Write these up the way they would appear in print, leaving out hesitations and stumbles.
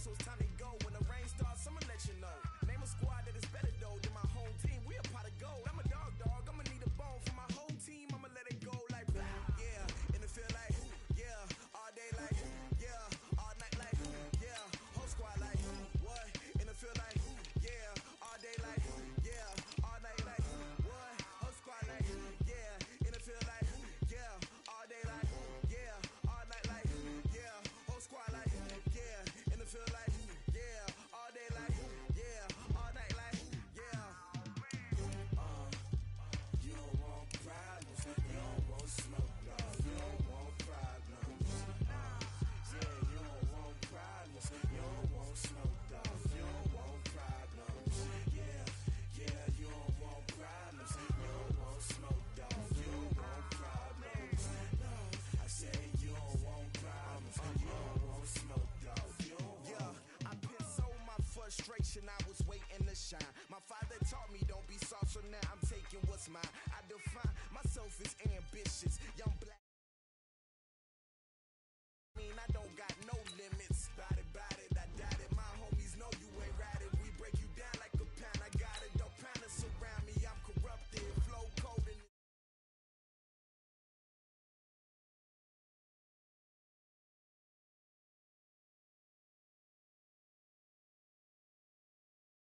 so it's time to go. When the rain starts, I'ma let you know. Name a squad that is better though than my home team. We a pot of gold. I'm a dog, I'ma need a bone for my whole team. I'ma let it go like blah, yeah. And it feel like, yeah. All day like, yeah. All night like, yeah. Whole squad like, what? And it feel like, yeah. All day like, yeah. All night like, what? Whole squad like, yeah. And it feel like, yeah. All day like, yeah. All night like, yeah. Whole squad like, yeah. And it feel like, yeah. All day like, yeah. All night like, yeah. You don't want problems. You don't want smoke, dog. You don't want problems. Yeah, you don't want problems. You don't want smoke, dog. You don't want problems. Yeah, you don't want problems. You don't want smoke, dog. You don't want problems. No, I say you don't want problems. You don't want smoke, dog. You don't want. Yeah, I pissed so my frustration. I was waiting to shine. My father taught me don't be soft, so now I'm taking what's mine. I define myself as ambitious, young black. I don't got no limits. Bout it, I doubt it. My homies know you ain't ratted. We break you down like a pound. I got it, don't pound us around me. I'm corrupted, flow cold and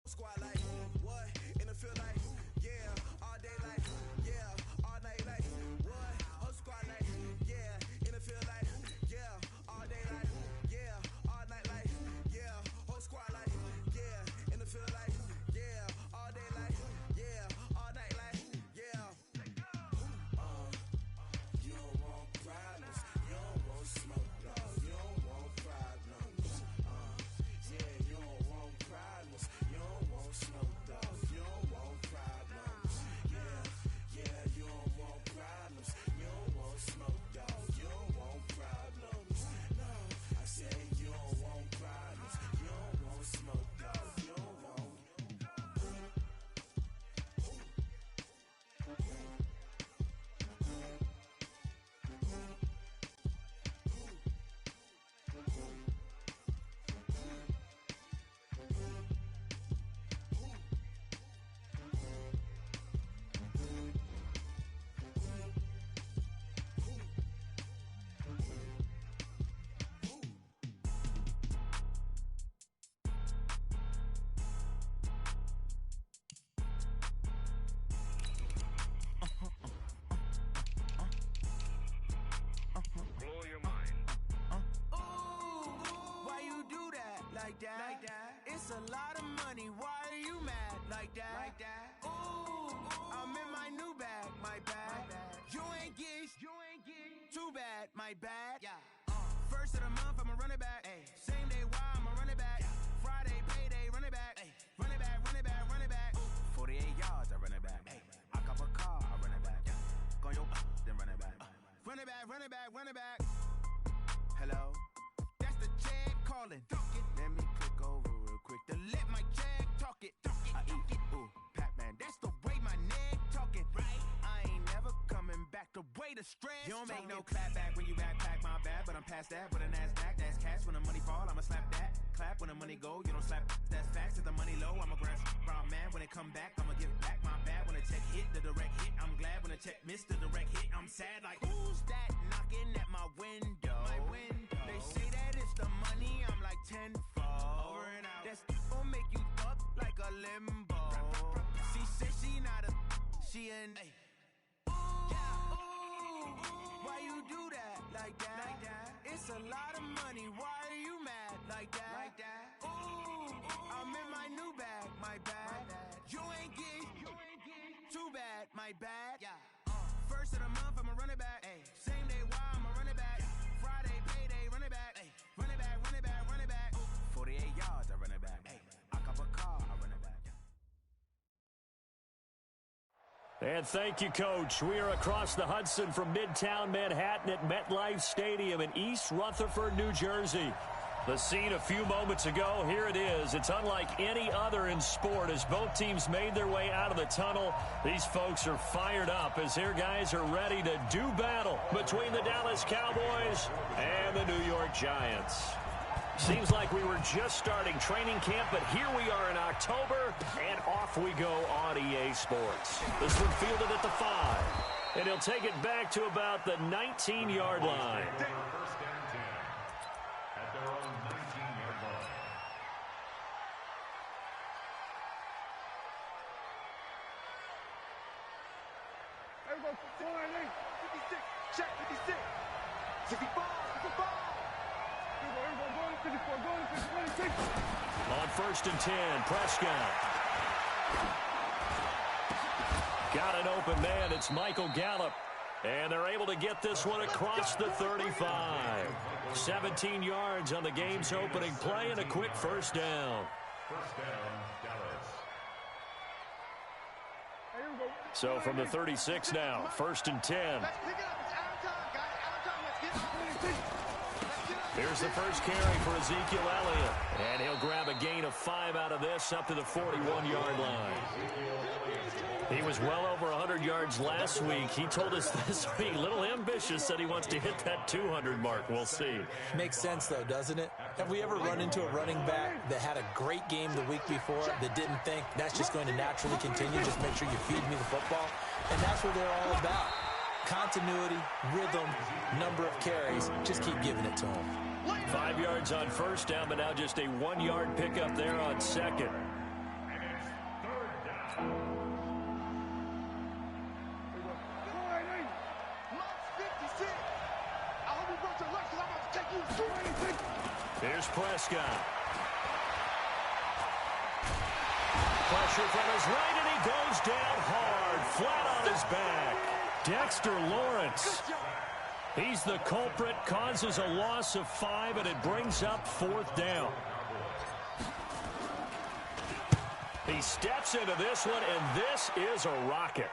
squad like, what? And it feel like, yeah. All day like, yeah. All night like, what? Whole squad like, yeah. And it feel like, yeah. All day like, yeah. All night like, yeah. Whole squad like, yeah. And it feel like, yeah. All day like, yeah. All night like, yeah. You don't want problems. You don't want smoke, dog. You don't want problems. Yeah, you don't want problems. You don't want smoke, dog. You don't want problems. Yeah, you don't want problems. You don't want smoke, dog. You don't want problems. No, I say you don't want problems. You don't want smoke, dog. You don't want. Blow your mind. Why you do that? Like that? It's a lot of money. Why are you mad? Like that? Ooh, I'm in my new bag. My bad. You ain't get. Too bad. My bad. Yeah. First of the month, I'ma run it back. Ay. Same day, why I'ma run it back. Friday, payday, run it back. Ay. Run it back, run it back, run it back. 48 yards, I run it back. Ay. I cop a car, I run it back. Go yo, then run it back. Run it back, run it back, run it back. Hello? That's the Jag calling. Let me click over real quick to let my Jag talk it. I eat it, ooh, Pac-Man. That's the way my neck talking. Right? I ain't never coming back. The way the stress. You don't make no clap back when you backpack, my bad. But I'm past that with a NASDAQ. That's cash. When the money fall, I'ma slap that. Clap when the money go, you don't slap. That's facts. If the money low, I'ma grab brown man. When it come back, I'ma give back my bad. When the check hit, the direct hit. I'm glad when the check missed the direct hit. I'm sad like, who's that knocking at my window? My window. They say that it's the money. I'm like tenfold. Over and out. That's gon' make you up like a limbo. She said she not a, she an. Why you do that? Like that? It's a lot of money. Why are you mad? Like that? Ooh, I'm in my new bag. My bad. You ain't get. Too bad. My bad. Yeah. First of the month, I'ma run it back. Ay. Same day, why I'ma run it back. Friday, payday, run it back. Ay. Run it back, run it back, run it back. 48 yards, I run it back. Ay. I cop a car, I run it back. And thank you, Coach. We are across the Hudson from Midtown Manhattan at MetLife Stadium in East Rutherford, New Jersey. The scene a few moments ago, here it is. It's unlike any other in sport as both teams made their way out of the tunnel. These folks are fired up as their guys are ready to do battle between the Dallas Cowboys and the New York Giants. Seems like we were just starting training camp, but here we are in October, and off we go on EA Sports. This one fielded at the 5, and he'll take it back to about the 19-yard line. First down 10 at their own 19-yard line. Everybody, 56, check 56, 64, 64. On first and 10, Prescott. Got an open man. It's Michael Gallup. And they're able to get this one across the 35. 17 yards on the game's opening play and a quick first down. First down, Dallas. So from the 36 now, first and 10. Let's pick it up. It's out of time, guys. Out of time. Let's get it. Here's the first carry for Ezekiel Elliott. And he'll grab a gain of 5 out of this up to the 41-yard line. He was well over 100 yards last week. He told us this week, a little ambitious, said he wants to hit that 200 mark. We'll see. Makes sense, though, doesn't it? Have we ever run into a running back that had a great game the week before that didn't think that's just going to naturally continue? Just make sure you feed me the football. And that's what they're all about. Continuity, rhythm, number of carries. Just keep giving it to them. 5 yards on first down, but now just a 1-yard pickup there on second. And it's third down. Here's Prescott. Pressure from his right, and he goes down hard, flat on his back. Dexter Lawrence. He's the culprit, causes a loss of 5, and it brings up fourth down. He steps into this one, and this is a rocket.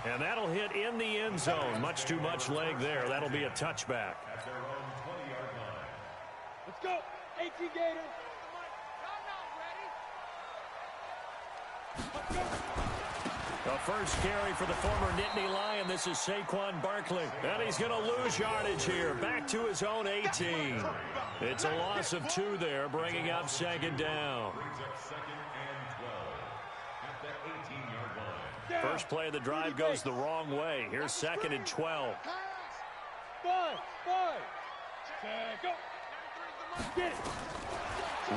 And that'll hit in the end zone. Much too much leg there. That'll be a touchback. At their own 20-yard line. Let's go. 18 Gators. The first carry for the former Nittany Lion. This is Saquon Barkley. And he's going to lose yardage here. Back to his own 18. It's a loss of 2 there, bringing up second down. Brings up second and 12 at the 18-yard line. First play of the drive goes the wrong way. Here's second and 12. 5. Go. Get it.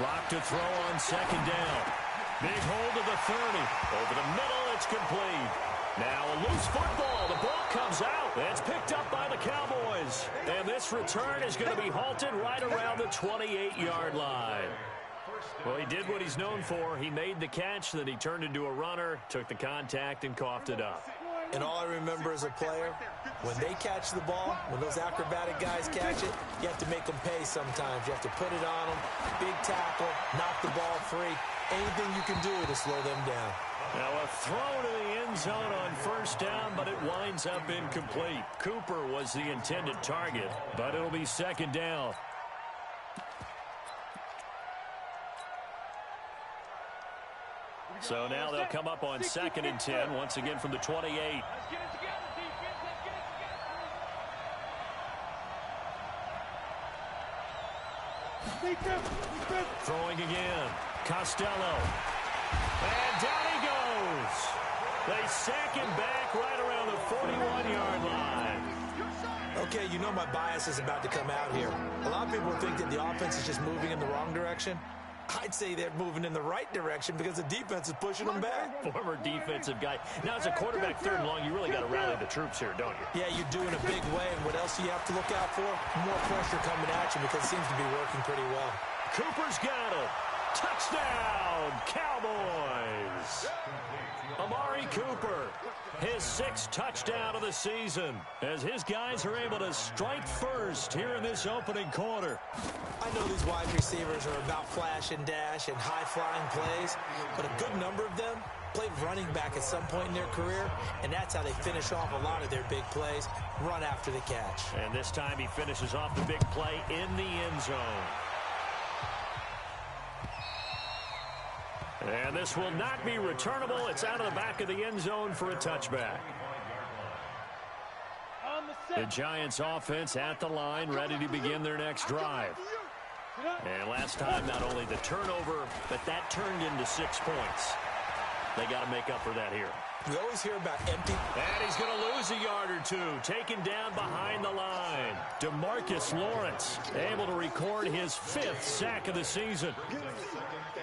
Rock to throw on second down. Big hold of the 30. Over the middle, it's complete. Now a loose football. The ball comes out. It's picked up by the Cowboys. And this return is going to be halted right around the 28-yard line. Well, he did what he's known for. He made the catch, then he turned into a runner, took the contact, and coughed it up. And all I remember as a player, when they catch the ball, when those acrobatic guys catch it, you have to make them pay sometimes. You have to put it on them, big tackle, knock the ball free. Anything you can do to slow them down. Now a throw to the end zone on first down, but it winds up incomplete. Cooper was the intended target, but it'll be second down. So now they'll come up on second and 10, once again from the 28. Let's get it together, defense. Let's get it together. Throwing again. Costello. And down he goes. They sack him back right around the 41-yard line. Okay, you know my bias is about to come out here. A lot of people think that the offense is just moving in the wrong direction. I'd say they're moving in the right direction because the defense is pushing them back. Former defensive guy. Now, as a quarterback third and long, you really got to rally the troops here, don't you? Yeah, you do in a big way. And what else do you have to look out for? More pressure coming at you because it seems to be working pretty well. Cooper's got it. Touchdown, Cowboys. Amari Cooper, his 6th touchdown of the season, as his guys are able to strike first here in this opening quarter. I know these wide receivers are about flash and dash and high-flying plays, but a good number of them played running back at some point in their career, and that's how they finish off a lot of their big plays, run after the catch. And this time he finishes off the big play in the end zone. And this will not be returnable. It's out of the back of the end zone for a touchback. On the The Giants offense at the line, ready to begin their next drive. And last time, not only the turnover, but that turned into 6 points. They got to make up for that here. We always hear about empty. And he's going to lose a yard or two. Taken down behind the line. DeMarcus Lawrence able to record his 5th sack of the season.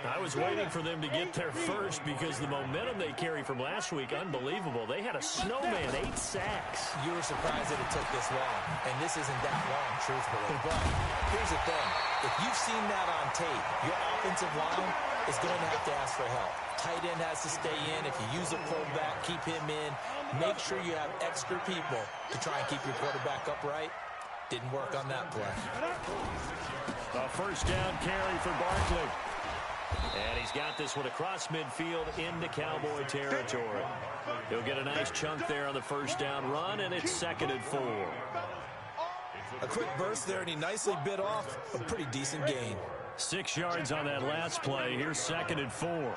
I was waiting for them to get there first because the momentum they carry from last week, unbelievable. They had a snowman, 8 sacks. You were surprised that it took this long, and this isn't that long, truthfully. But here's the thing. If you've seen that on tape, your offensive line is going to have to ask for help. Tight end has to stay in. If you use a fullback, keep him in. Make sure you have extra people to try and keep your quarterback upright. Didn't work on that play. A first down carry for Barkley. And he's got this one across midfield into Cowboy territory. He'll get a nice chunk there on the first down run, and it's 2nd and 4. A quick burst there, and he nicely bit off a pretty decent gain. 6 yards on that last play. Here's 2nd and 4.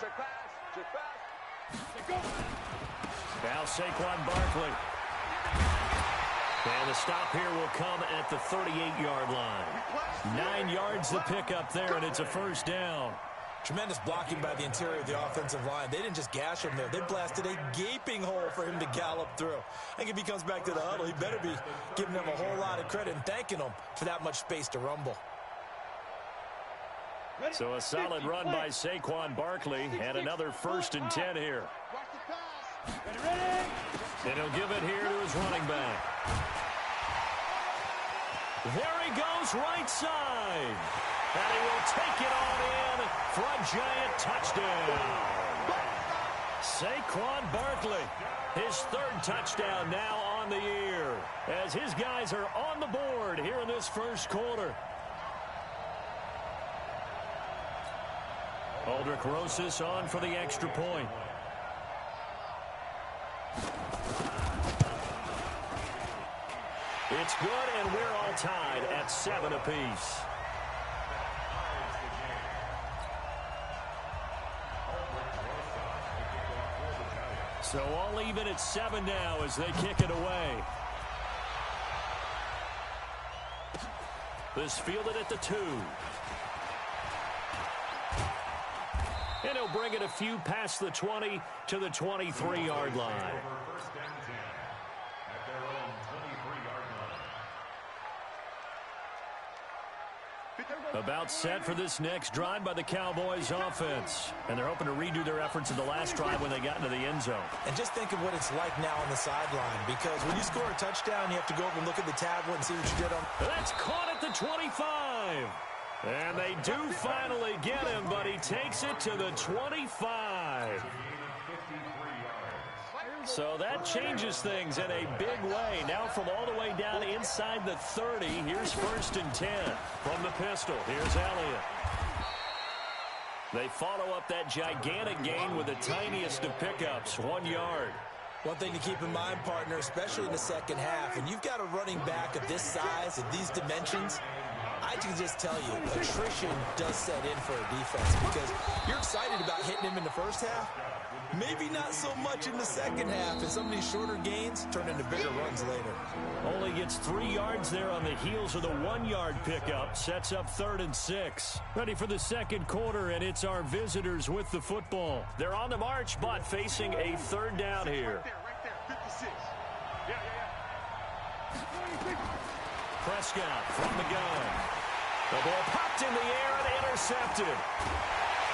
Now Saquon Barkley. And the stop here will come at the 38-yard line. 9 yards to pick up there, and it's a first down. Tremendous blocking by the interior of the offensive line. They didn't just gash him there. They blasted a gaping hole for him to gallop through. I think if he comes back to the huddle, he better be giving them a whole lot of credit and thanking them for that much space to rumble. So a solid run by Saquon Barkley and another 1st and 10 here. And he'll give it here to his running back. There he goes, right side. And he will take it on in for a giant touchdown. Saquon Barkley, his 3rd touchdown now on the year, as his guys are on the board here in this first quarter. Aldrich Rosas on for the extra point. It's good, and we're all tied at 7 apiece. So all even at 7 now as they kick it away. This fielded at the 2. And he'll bring it a few past the 20 to the 23-yard line. About set for this next drive by the Cowboys offense. And they're hoping to redo their efforts in the last drive when they got into the end zone. And just think of what it's like now on the sideline, because when you score a touchdown, you have to go over and look at the tablet and see what you did on. That's caught at the 25. And they do finally get him, but he takes it to the 25. So that changes things in a big way. Now from all the way down inside the 30, here's 1st and 10 from the pistol. Here's Elliott. They follow up that gigantic gain with the tiniest of pickups, 1 yard. One thing to keep in mind, partner, especially in the second half, when you've got a running back of this size, of these dimensions, I can just tell you, attrition does set in for a defense because you're excited about hitting him in the first half. Maybe not so much in the second half, and some of these shorter gains turn into bigger runs later. Only gets 3 yards there on the heels of the 1 yard pickup. Sets up 3rd and 6. Ready for the second quarter, and it's our visitors with the football. They're on the march, but facing a 3rd down here. Right there, 56. Yeah. Prescott from the gun. The ball popped in the air and intercepted.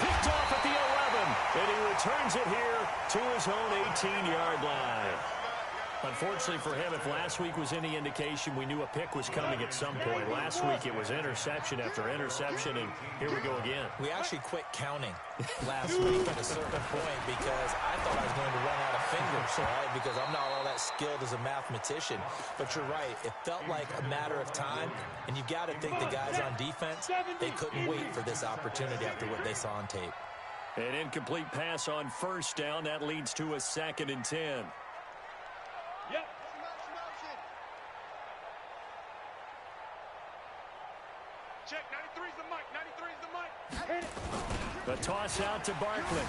Picked off at the 11, and he returns it here to his own 18-yard line. Unfortunately for him, if last week was any indication, we knew a pick was coming at some point. Last week it was interception after interception, and here we go again. We actually quit counting last week at a certain point because I thought I was going to run out of fingers, right? Because I'm not all that skilled as a mathematician. But you're right. It felt like a matter of time, and you've got to think the guys on defense, they couldn't wait for this opportunity after what they saw on tape. An incomplete pass on 1st down. That leads to a 2nd and 10. Yep. Check, 93's the mic, 93's the mic. The toss out to Barkley.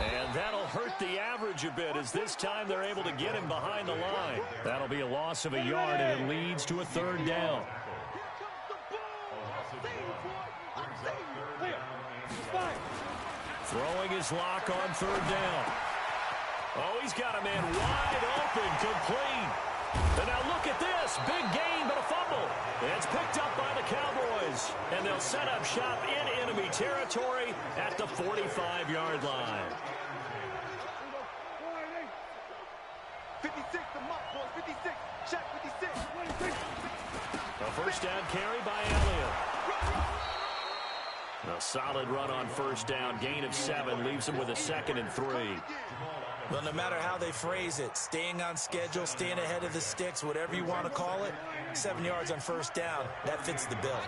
And that'll hurt the average a bit as this time they're able to get him behind the line. That'll be a loss of a yard, and it leads to a third down. Throwing his lock on third down. Oh, he's got a man wide open, complete. And now look at this. Big gain, but a fumble. It's picked up by the Cowboys. And they'll set up shop in enemy territory at the 45-yard line. 56, the mark, boys. 56. Check 56. A first down carry by Elliott. A solid run on first down. Gain of 7 leaves him with a 2nd and 3. Well, no matter how they phrase it, staying on schedule, staying ahead of the sticks, whatever you want to call it, 7 yards on first down, that fits the bill.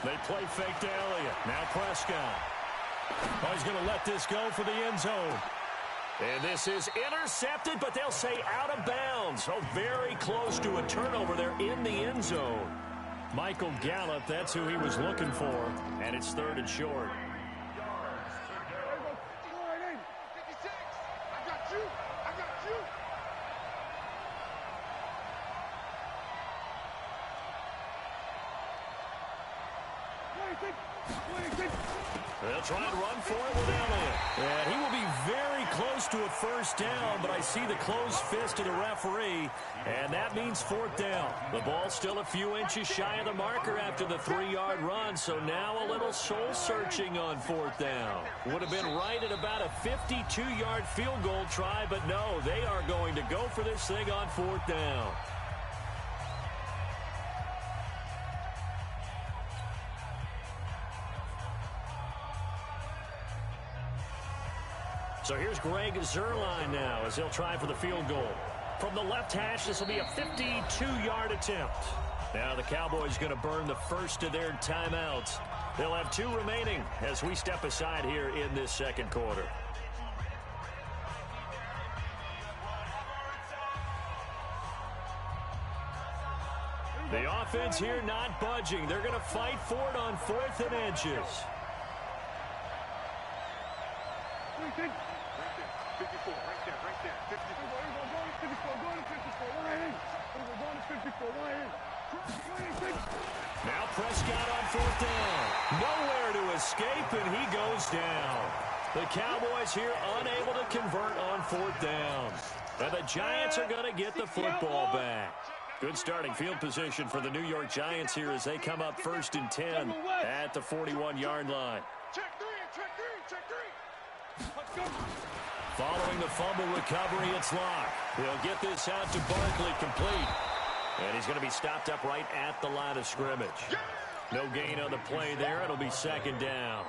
They play fake to Elliott. Now Prescott. Oh, he's going to let this go for the end zone. And this is intercepted, but they'll say out of bounds. Oh, very close to a turnover there in the end zone. Michael Gallup, that's who he was looking for. And it's 3rd and short. They'll try and run for it with Elliott. And he will be very close to a first down, but I see the closed fist of the referee, and that means 4th down. The ball's still a few inches shy of the marker after the 3-yard run, so now a little soul-searching on 4th down. Would have been right at about a 52-yard field goal try, but no, they are going to go for this thing on 4th down. So here's Greg Zuerlein now as he'll try for the field goal. From the left hash, this will be a 52-yard attempt. Now the Cowboys going to burn the first of their timeouts. They'll have 2 remaining as we step aside here in this second quarter. The offense here not budging. They're going to fight for it on 4th and inches. 54, right there, 54. Now Prescott on 4th down. Nowhere to escape, and he goes down. The Cowboys here unable to convert on 4th down. And the Giants are going to get the football back. Good starting field position for the New York Giants here as they come up 1st and 10 at the 41-yard line. Check 3, check 3. Let's go. Following the fumble recovery, it's Locke. He'll get this out to Barkley, complete. And he's going to be stopped up right at the line of scrimmage. No gain on the play there. It'll be 2nd down.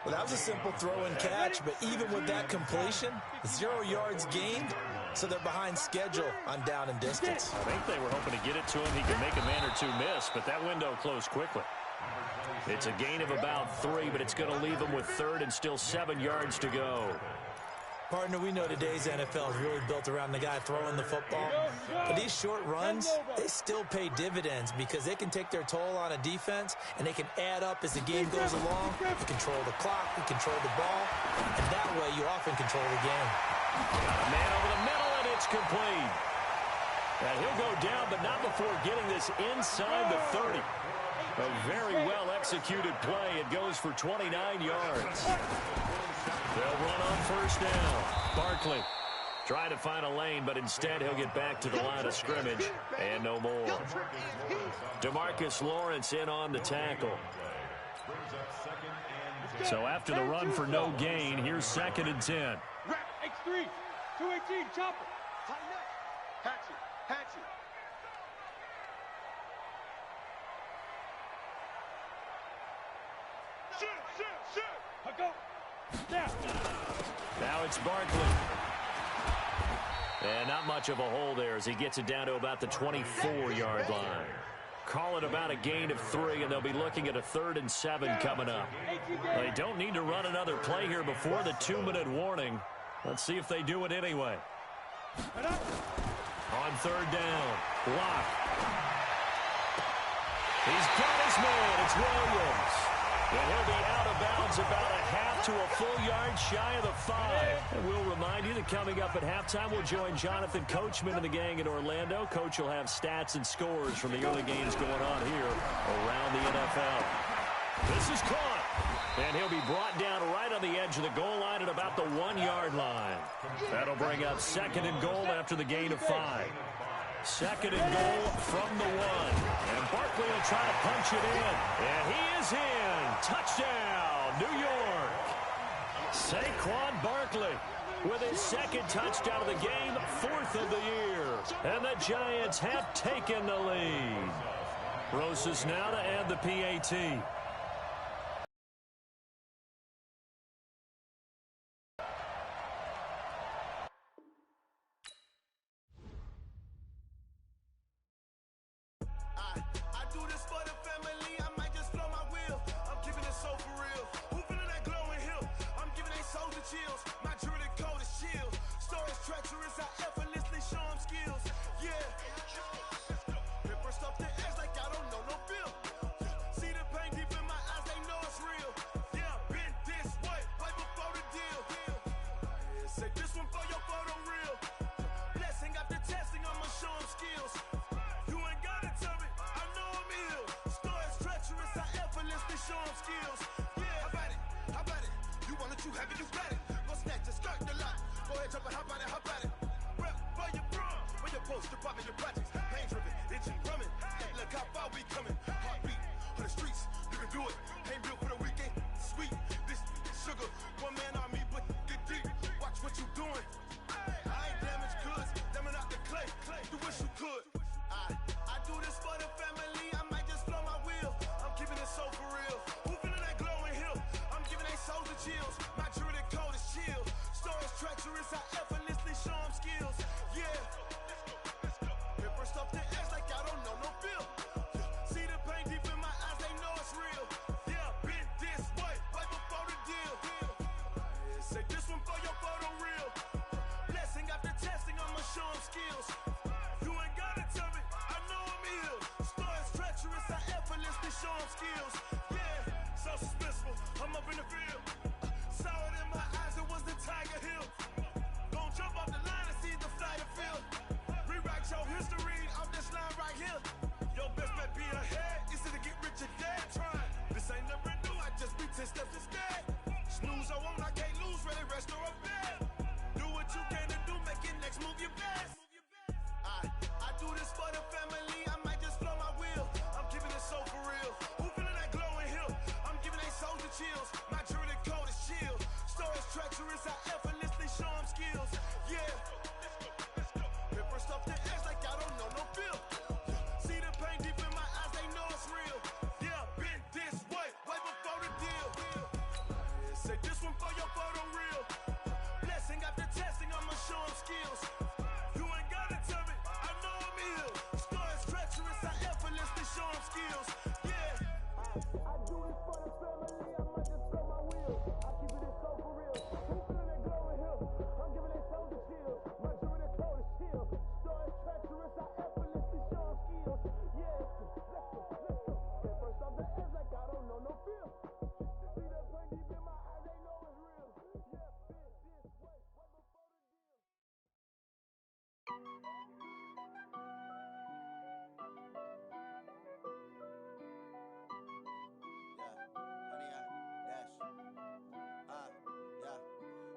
Well, that was a simple throw and catch, but even with that completion, 0 yards gained, so they're behind schedule on down and distance. I think they were hoping to get it to him. He could make a man or 2 miss, but that window closed quickly. It's a gain of about 3, but it's going to leave him with 3rd and still 7 yards to go. Partner, we know today's NFL is really built around the guy throwing the football. But these short runs, they still pay dividends because they can take their toll on a defense, and they can add up as the game goes along. You control the clock, you control the ball, and that way you often control the game. Got a man over the middle, and it's complete. And he'll go down, but not before getting this inside the 30. A very well-executed play. It goes for 29 yards. They'll run on 1st down. Barkley trying to find a lane, but instead he'll get back to the line of scrimmage and no more. DeMarcus Lawrence in on the tackle. So after the run for no gain, here's 2nd and 10. X3, 218, chopper. Tighten up. Hatchet. Shoot. I go. Now it's Barkley. And not much of a hole there as he gets it down to about the 24-yard line. Call it about a gain of 3, and they'll be looking at a 3rd and 7 coming up. They don't need to run another play here before the 2-minute warning. Let's see if they do it anyway. On 3rd down, Locke. He's got his man. It's Williams. And he'll be out of bounds about a half to a full yard shy of the 5. And we'll remind you that coming up at halftime, we'll join Jonathan Coachman and the gang in Orlando. Coach will have stats and scores from the early games going on here around the NFL. This is caught. And he'll be brought down right on the edge of the goal line at about the 1-yard line. That'll bring up 2nd and goal after the gain of 5. 2nd and goal from the 1. And Barkley will try to punch it in. And he is in. Touchdown, New York. Saquon Barkley with his 2nd touchdown of the game, 4th of the year. And the Giants have taken the lead. Rosas now to add the PAT.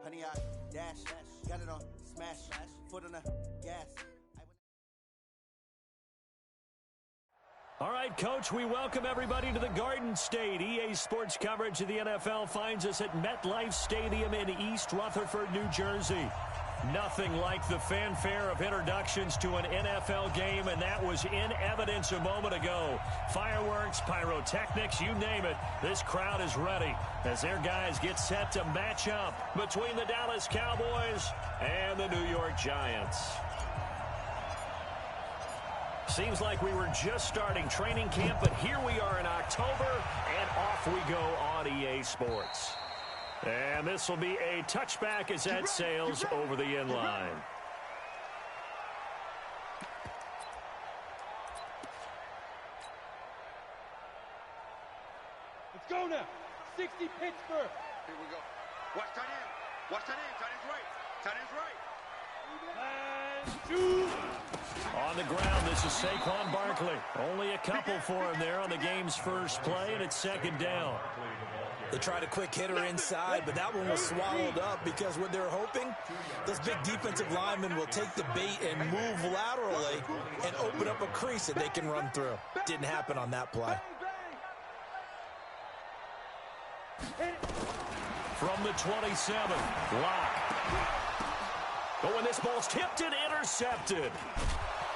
Honey, I dash, got it on, smash, foot on the gas. All right, Coach, we welcome everybody to the Garden State. EA Sports coverage of the NFL finds us at MetLife Stadium in East Rutherford, New Jersey. Nothing like the fanfare of introductions to an NFL game, and that was in evidence a moment ago. Fireworks, pyrotechnics, you name it. This crowd is ready as their guys get set to match up between the Dallas Cowboys and the New York Giants. Seems like we were just starting training camp, but here we are in October, and off we go on EA Sports. And this will be a touchback as that sails over the end line. Let's go now. Pittsburgh. Here we go. Watch tight end. Watch tight end. Tight end's right. Tight end's right. On the ground, this is Saquon Barkley. Only a couple for him there on the game's first play, and it's second down. They tried a quick hitter inside, but that one was swallowed up because what they're hoping, those big defensive linemen will take the bait and move laterally and open up a crease that they can run through. Didn't happen on that play. From the 27, Locke. But when this ball's tipped and intercepted,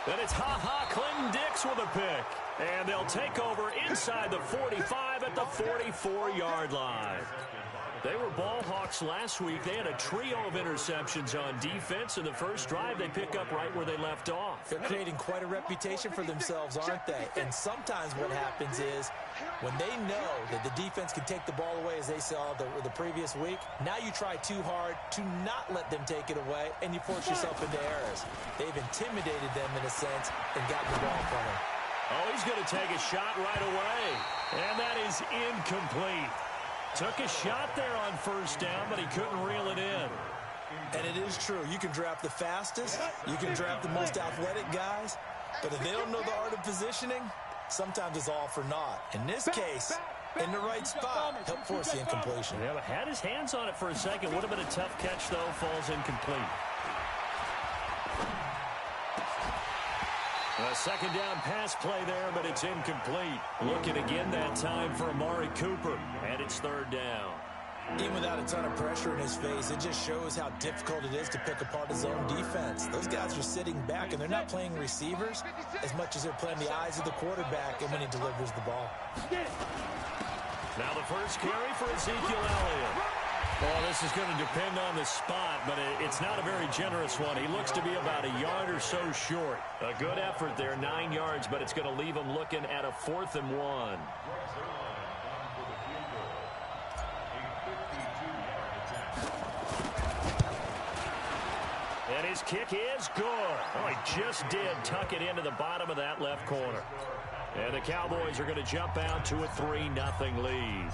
then it's Clinton-Dix with a pick. And they'll take over inside the 45 at the 44-yard line. They were ball hawks last week. They had a trio of interceptions on defense. In the first drive, they pick up right where they left off. They're creating quite a reputation for themselves, aren't they? And sometimes what happens is when they know that the defense can take the ball away, as they saw the previous week, now you try too hard to not let them take it away, and you force yourself into errors. They've intimidated them in a sense and gotten the ball from them. Oh, he's going to take a shot right away. And that is incomplete. Took a shot there on first down, but he couldn't reel it in. And it is true. You can draft the fastest. You can draft the most athletic guys. But if they don't know the art of positioning, sometimes it's all for naught. In this case, in the right spot, help force the incompletion. Yeah, but had his hands on it for a second. Would have been a tough catch, though. Falls incomplete. A second down pass play there, but it's incomplete. Looking again that time for Amari Cooper, and it's third down. Even without a ton of pressure in his face, it just shows how difficult it is to pick apart his own defense. Those guys are sitting back, and they're not playing receivers as much as they're playing the eyes of the quarterback and when he delivers the ball. Now the first carry for Ezekiel Elliott. Well, this is going to depend on the spot, but it's not a very generous one. He looks to be about a yard or so short. A good effort there, 9 yards, but it's going to leave him looking at a 4th and 1. And his kick is good. Oh, he just did tuck it into the bottom of that left corner. And the Cowboys are going to jump out to a 3-0 lead.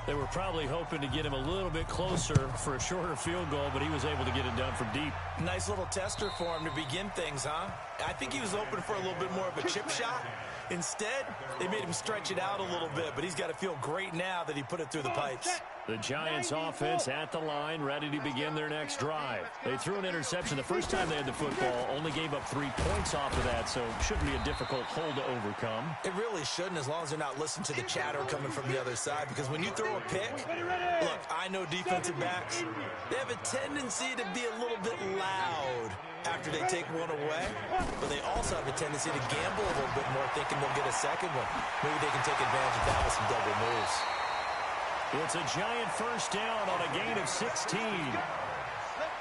They were probably hoping to get him a little bit closer for a shorter field goal, but he was able to get it done from deep. Nice little tester for him to begin things, huh? I think he was open for a little bit more of a chip shot. Instead, they made him stretch it out a little bit, but he's got to feel great now that he put it through the pipes. The Giants offense at the line, ready to begin their next drive. They threw an interception the first time they had the football, only gave up 3 points off of that, so it shouldn't be a difficult hole to overcome. It really shouldn't, as long as they're not listening to the chatter coming from the other side, because when you throw a pick, look, I know defensive backs, they have a tendency to be a little bit loud after they take one away, but they also have a tendency to gamble a little bit more, thinking they'll get a second one. Maybe they can take advantage of that with some double moves. It's a Giant first down on a gain of 16.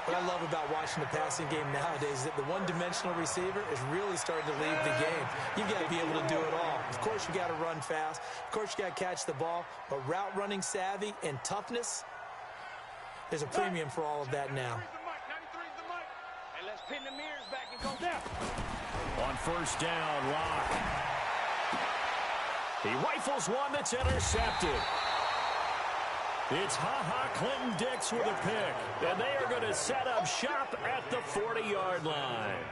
What I love about watching the passing game nowadays is that the one-dimensional receiver is really starting to leave the game. You've got to be able to do it all. Of course, you got to run fast. Of course, you got to catch the ball. But route running savvy and toughness, there's a premium for all of that now. Let's pin the mirrors back and go down. On first down, Locke. He rifles one that's intercepted. It's Clinton-Dix with a pick. And they are going to set up shop at the 40-yard line.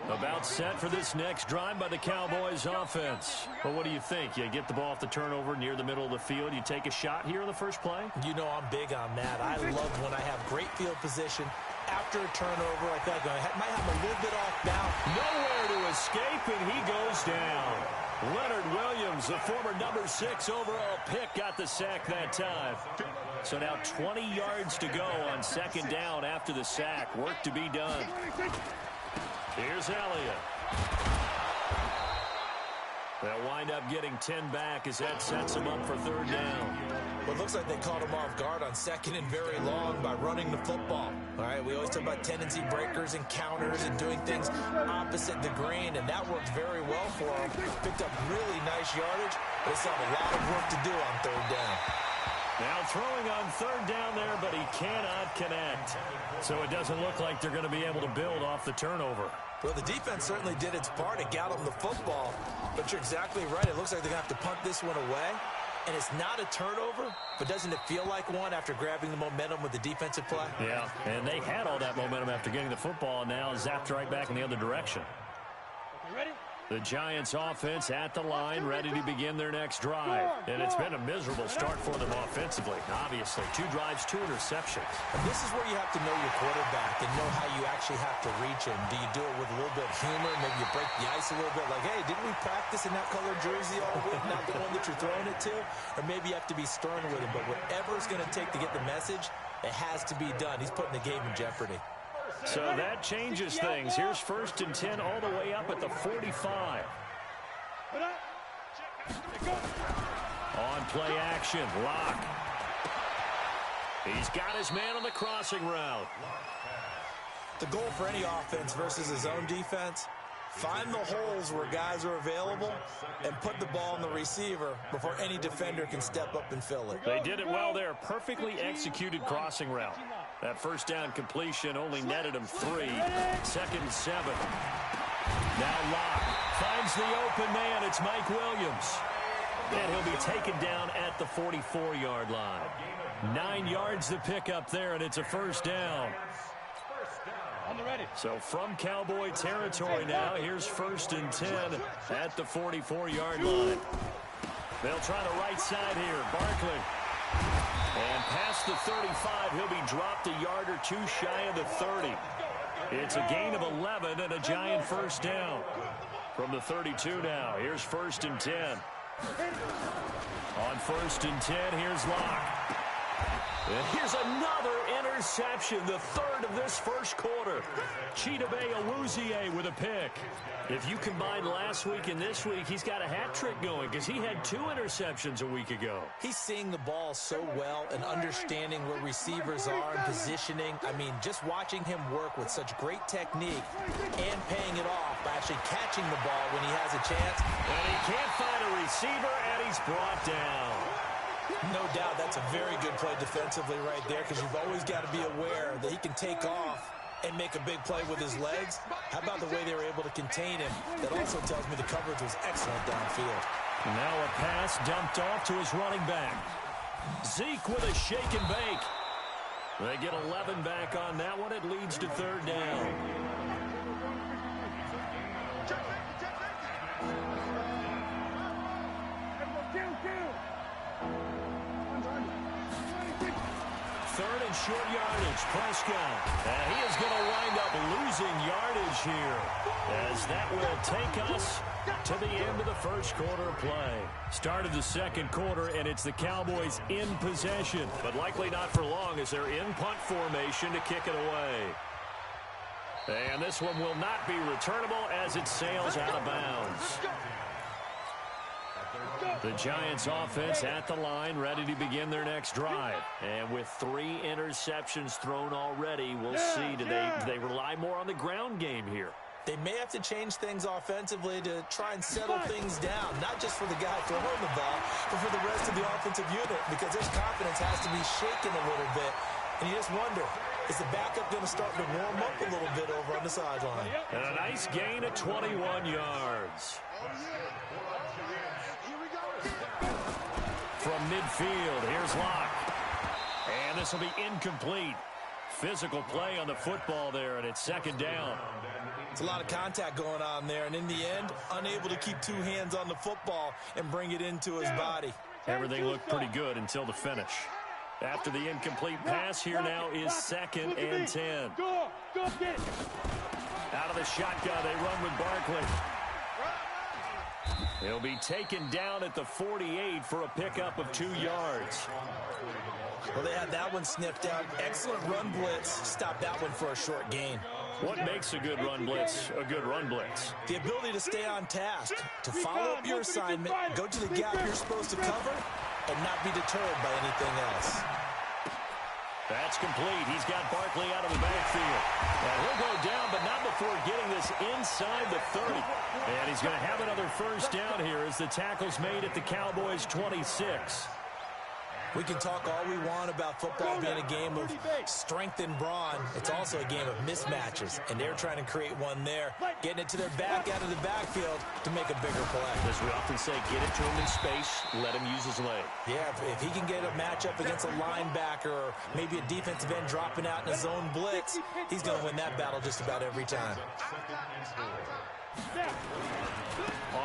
About set for this next drive by the Cowboys offense. Well, what do you think? You get the ball off the turnover near the middle of the field. You take a shot here in the first play? You know I'm big on that. I love when I have great field position. After a turnover, I feel like I might have a little bit off balance. Nowhere to escape, and he goes down. Leonard Williams, the former number 6 overall pick, got the sack that time. So now 20 yards to go on second down after the sack. Work to be done. Here's Elliott. They'll wind up getting 10 back as that sets them up for third down. Well, it looks like they caught him off guard on second and very long by running the football. All right, we always talk about tendency breakers and counters and doing things opposite the green, and that worked very well for him. Picked up really nice yardage, but they still have a lot of work to do on third down. Now throwing on third down there, but he cannot connect. So it doesn't look like they're going to be able to build off the turnover. Well, the defense certainly did its part. It got them the football. But you're exactly right. It looks like they're going to have to punt this one away. and it's not a turnover, but doesn't it feel like one after grabbing the momentum with the defensive play? Yeah, and they had all that momentum after getting the football, and now zapped right back in the other direction. Ready? The Giants offense at the line, ready to begin their next drive. And it's been a miserable start for them offensively. Obviously, 2 drives, 2 interceptions. And this is where you have to know your quarterback and know how you actually have to reach him. Do you do it with a little bit of humor? Maybe you break the ice a little bit like, hey, didn't we practice in that color jersey all week, not the one that you're throwing it to? Or maybe you have to be stern with him. But whatever it's going to take to get the message, it has to be done. He's putting the game in jeopardy. So that changes things. Here's 1st and 10 all the way up at the 45. On play action, Locke. He's got his man on the crossing route. The goal for any offense versus his own defense, find the holes where guys are available and put the ball in the receiver before any defender can step up and fill it. They did it well there. Perfectly executed crossing route. That first down completion only netted him 3. 2nd and 7. Now Locke finds the open man. It's Mike Williams. And he'll be taken down at the 44-yard line. 9 yards to pick up there, and it's a first down. So from Cowboy territory now, here's 1st and 10 at the 44-yard line. They'll try the right side here. Barkley. And past the 35, he'll be dropped a yard or 2 shy of the 30. It's a gain of 11 and a Giant first down. From the 32 now, here's 1st and 10. On 1st and 10, here's Locke. And here's another interception, the 3rd of this first quarter. Chidobe Awuzie with a pick. If you combine last week and this week, he's got a hat trick going because he had 2 interceptions a week ago. He's seeing the ball so well and understanding where receivers are and positioning. I mean, just watching him work with such great technique and paying it off by actually catching the ball when he has a chance. And he can't find a receiver, and he's brought down. No doubt that's a very good play defensively right there because you've always got to be aware that he can take off and make a big play with his legs. How about the way they were able to contain him? That also tells me the coverage was excellent downfield. Now a pass dumped off to his running back. Zeke with a shake and bake. They get 11 back on that one. It leads to 3rd down. Third and short yardage, Prescott. And he is going to wind up losing yardage here, as that will take us to the end of the first quarter of play. Start of the 2nd quarter, and it's the Cowboys in possession, but likely not for long as they're in punt formation to kick it away. And this one will not be returnable as it sails out of bounds. The Giants offense at the line, ready to begin their next drive. And with 3 interceptions thrown already, we'll see. Do they rely more on the ground game here? They may have to change things offensively to try and settle things down, not just for the guy throwing the ball, but for the rest of the offensive unit, because his confidence has to be shaken a little bit. And you just wonder, is the backup going to start to warm up a little bit over on the sideline? And a nice gain of 21 yards. From midfield, here's Locke. And this will be incomplete. Physical play on the football there, and it's 2nd down. It's a lot of contact going on there, and in the end, unable to keep 2 hands on the football and bring it into his body. Everything looked pretty good until the finish. After the incomplete pass, here now is 2nd and 10. Out of the shotgun, they run with Barkley. He'll be taken down at the 48 for a pickup of 2 yards. Well, they had that one sniffed out. Excellent run blitz. Stopped that one for a short gain. What makes a good run blitz a good run blitz? The ability to stay on task, to follow up your assignment, go to the gap you're supposed to cover, and not be deterred by anything else. That's complete. He's got Barkley out of the backfield. And he'll go down, but not before getting this inside the 30. And he's going to have another first down here as the tackle's made at the Cowboys' 26. We can talk all we want about football being a game of strength and brawn. It's also a game of mismatches, and they're trying to create one there, getting it to their back out of the backfield to make a bigger play. As we often say, get it to him in space, let him use his leg. Yeah, if he can get a matchup against a linebacker or maybe a defensive end dropping out in a zone blitz, he's going to win that battle just about every time.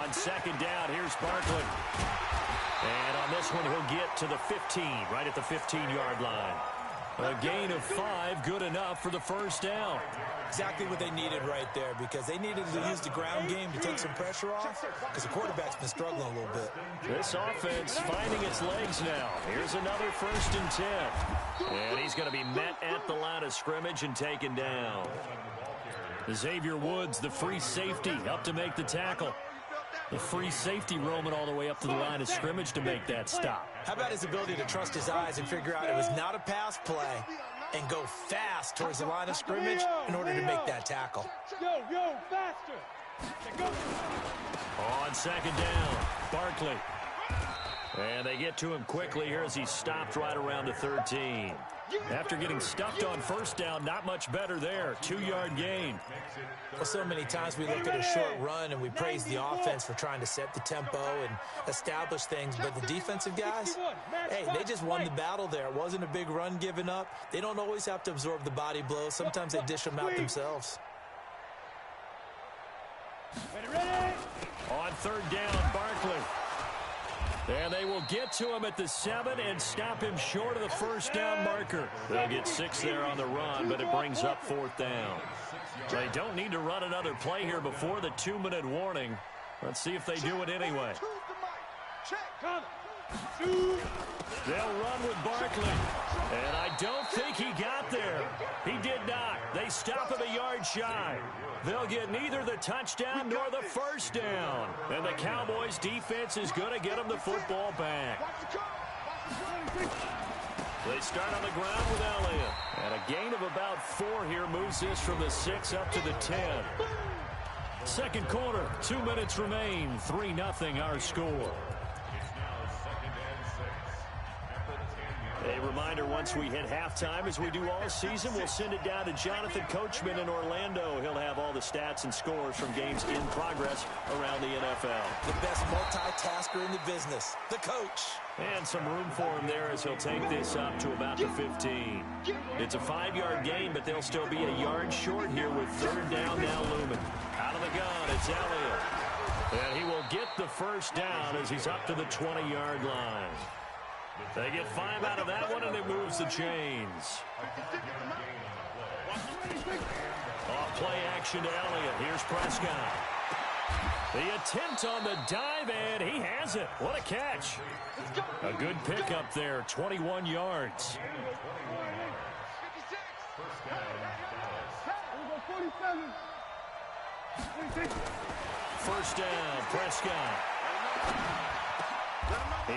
On second down, here's Barkley. And on this one, he'll get to the 15, right at the 15-yard line. A gain of 5, good enough for the first down. Exactly what they needed right there, because they needed to use the ground game to take some pressure off, because the quarterback's been struggling a little bit. This offense finding its legs now. Here's another 1st and 10. And he's going to be met at the line of scrimmage and taken down. Xavier Woods, the free safety, up to make the tackle. The free safety roaming all the way up to the line of scrimmage to make that stop. How about his ability to trust his eyes and figure out it was not a pass play and go fast towards the line of scrimmage in order to make that tackle? Go, faster! On second down, Barkley. And they get to him quickly here as he stopped right around the 13. After getting stuffed on first down, not much better there. 2-yard gain. Well, so many times we look at a short run and we praise the offense for trying to set the tempo and establish things, but the defensive guys, hey, they just won the battle there. It wasn't a big run given up. They don't always have to absorb the body blows. Sometimes they dish them out themselves. On third down, Barkley. And they will get to him at the 7 and stop him short of the first down marker. They'll get 6 there on the run, but it brings up 4th down. They don't need to run another play here before the 2-minute warning. Let's see if they do it anyway. They'll run with Barkley. And I don't think he got there. He did not. They stop him a yard shy. They'll get neither the touchdown nor the first down. And the Cowboys' defense is going to get them the football back. They start on the ground with Elliott. And a gain of about 4 here moves this from the 6 up to the 10. Second quarter, 2 minutes remain. 3-0 our score. A reminder, once we hit halftime, as we do all season, we'll send it down to Jonathan Coachman in Orlando. He'll have all the stats and scores from games in progress around the NFL. The best multitasker in the business, the coach. And some room for him there as he'll take this up to about the 15. It's a 5-yard gain, but they'll still be a yard short here with third down now looming. Out of the gun, it's Elliott. And he will get the first down as he's up to the 20-yard line. They get 5 out of that one, and it moves the chains. Off play action to Elliott. Here's Prescott. The attempt on the dive, and he has it. What a catch. A good pickup there, 21 yards. First down, Prescott.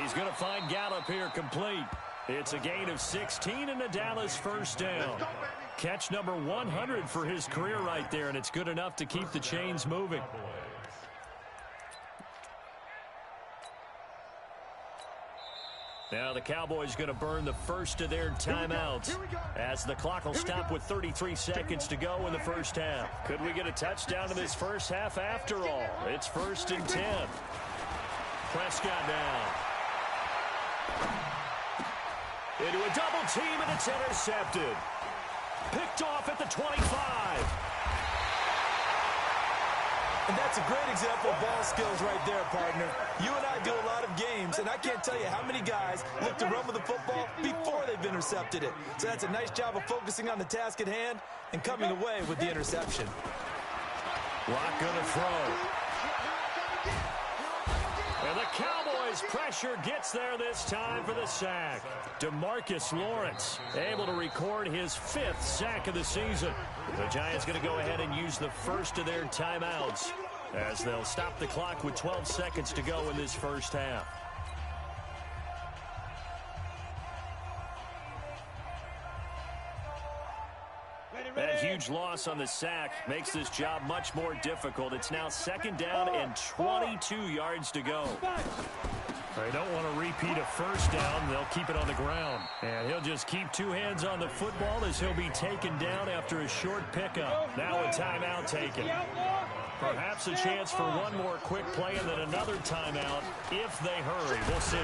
He's going to find Gallup here complete. It's a gain of 16 and a Dallas first down. Catch number 100 for his career right there, and it's good enough to keep the chains moving. Now the Cowboys going to burn the first of their timeouts as the clock will stop with 33 seconds to go in the first half. Could we get a touchdown in this first half after all? It's 1st and 10. Prescott now. Into a double team, and it's intercepted. Picked off at the 25. And that's a great example of ball skills right there, partner. You and I do a lot of games, and I can't tell you how many guys look to run with the football before they've intercepted it. So that's a nice job of focusing on the task at hand and coming away with the interception. Lock going to throw. And the Cowboys' pressure gets there this time for the sack. DeMarcus Lawrence able to record his 5th sack of the season. The Giants going to go ahead and use the first of their timeouts as they'll stop the clock with 12 seconds to go in this first half. That huge loss on the sack makes this job much more difficult. It's now 2nd down and 22 yards to go. They don't want to repeat a first down. They'll keep it on the ground. And he'll just keep two hands on the football as he'll be taken down after a short pickup. Now a timeout taken. Perhaps a chance for one more quick play and then another timeout if they hurry. We'll see.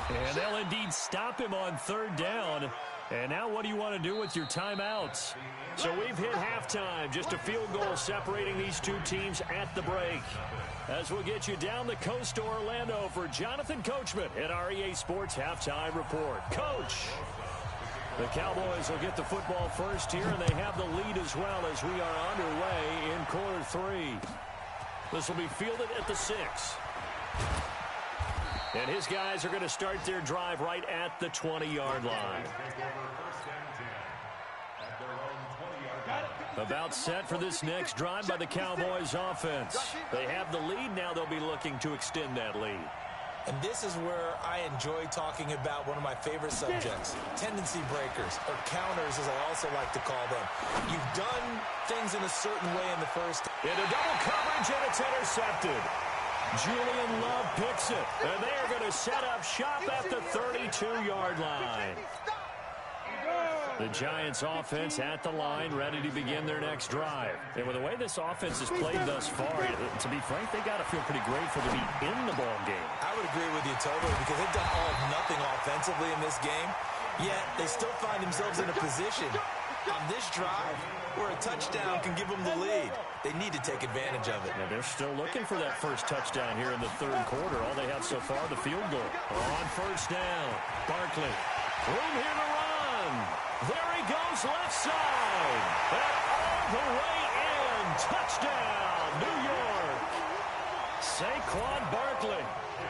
And they'll indeed stop him on third down. And now what do you want to do with your timeouts? So we've hit halftime. Just a field goal separating these two teams at the break. As we'll get you down the coast to Orlando for Jonathan Coachman at our EA Sports Halftime Report. Coach! The Cowboys will get the football first here, and they have the lead as well as we are underway in quarter three. This will be fielded at the 6. And his guys are going to start their drive right at the 20-yard line. About set for this next drive by the Cowboys offense. They have the lead. Now they'll be looking to extend that lead. And this is where I enjoy talking about one of my favorite subjects, tendency breakers, or counters as I also like to call them. You've done things in a certain way in the first. Into double coverage, and it's intercepted. Julian Love picks it, and they are going to set up shop at the 32-yard line. The Giants offense at the line, ready to begin their next drive. And with the way this offense has played thus far, to be frank, they got to feel pretty grateful to be in the ball game. I would agree with you totally because they've done all of nothing offensively in this game, yet they still find themselves in a position on this drive where a touchdown can give them the lead. They need to take advantage of it. Now they're still looking for that first touchdown here in the third quarter. All they have so far, the field goal. On first down, Barkley. Room here to run. There he goes, left side. And all the way in. Touchdown, New York. Saquon Barkley.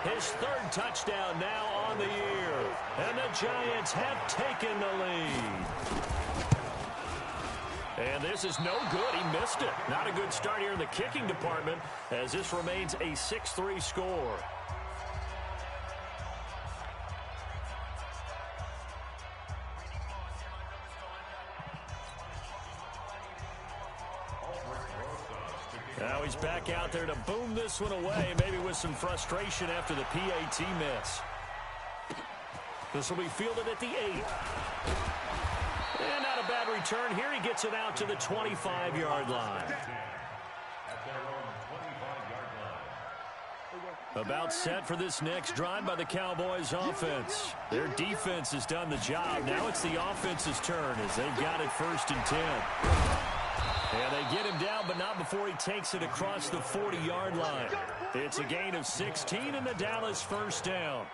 His third touchdown now on the year. And the Giants have taken the lead. And this is no good. He missed it. Not a good start here in the kicking department as this remains a 6-3 score. Now he's back out there to boom this one away, maybe with some frustration after the PAT miss. This will be fielded at the 8. And not a bad return here. He gets it out to the 25-yard line. About set for this next drive by the Cowboys offense. Their defense has done the job. Now it's the offense's turn as they've got it 1st and 10. And they get him down, but not before he takes it across the 40-yard line. It's a gain of 16 and the Dallas first down.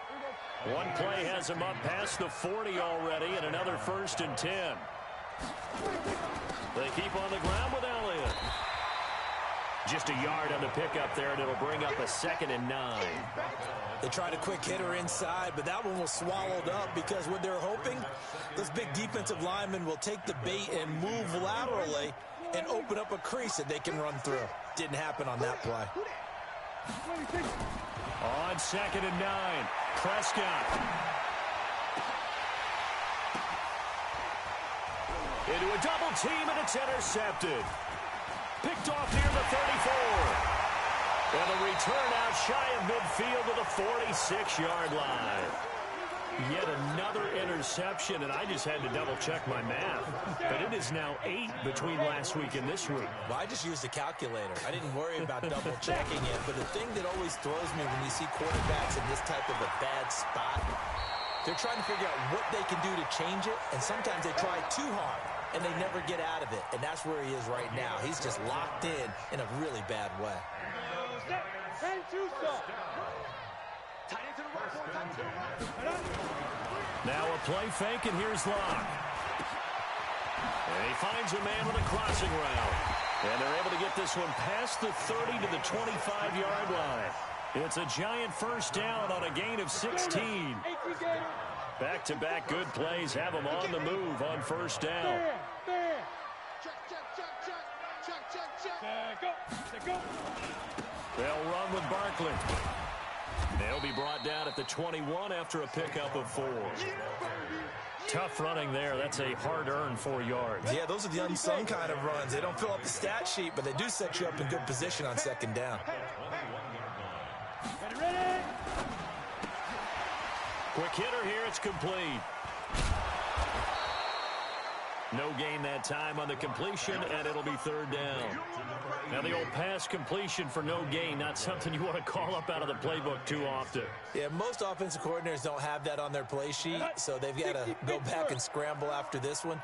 One play has him up past the 40 already, and another 1st and 10. They keep on the ground with Elliott. Just a yard on the pickup there, and it'll bring up a 2nd and 9. They tried a quick hitter inside, but that one was swallowed up because what they're hoping, those big defensive linemen will take the bait and move laterally and open up a crease that they can run through. Didn't happen on that play. On 2nd and 9, Prescott. Into a double team, and it's intercepted. Picked off near the 34. And a return out shy of midfield to the 46-yard line. Yet another interception, and I just had to double-check my math. But it is now 8 between last week and this week. Well, I just used a calculator. I didn't worry about double-checking it. But the thing that always throws me when you see quarterbacks in this type of a bad spot, they're trying to figure out what they can do to change it, and sometimes they try too hard, and they never get out of it. And that's where he is right now. He's just locked in a really bad way. Now a play fake, and here's Locke. And he finds a man with a crossing route. And they're able to get this one past the 30 to the 25-yard line. It's a Giant first down on a gain of 16. Back-to-back good plays have them on the move on first down. They'll run with Barkley. They'll be brought down at the 21 after a pickup of 4. Tough running there. That's a hard-earned 4 yards. Yeah, those are the unsung kind of runs. They don't fill up the stat sheet, but they do set you up in good position on second down. Quick hitter here. It's complete. No gain that time on the completion, and it'll be third down. Now the old pass completion for no gain, not something you want to call up out of the playbook too often. Yeah, most offensive coordinators don't have that on their play sheet, so they've got to go back and scramble after this one.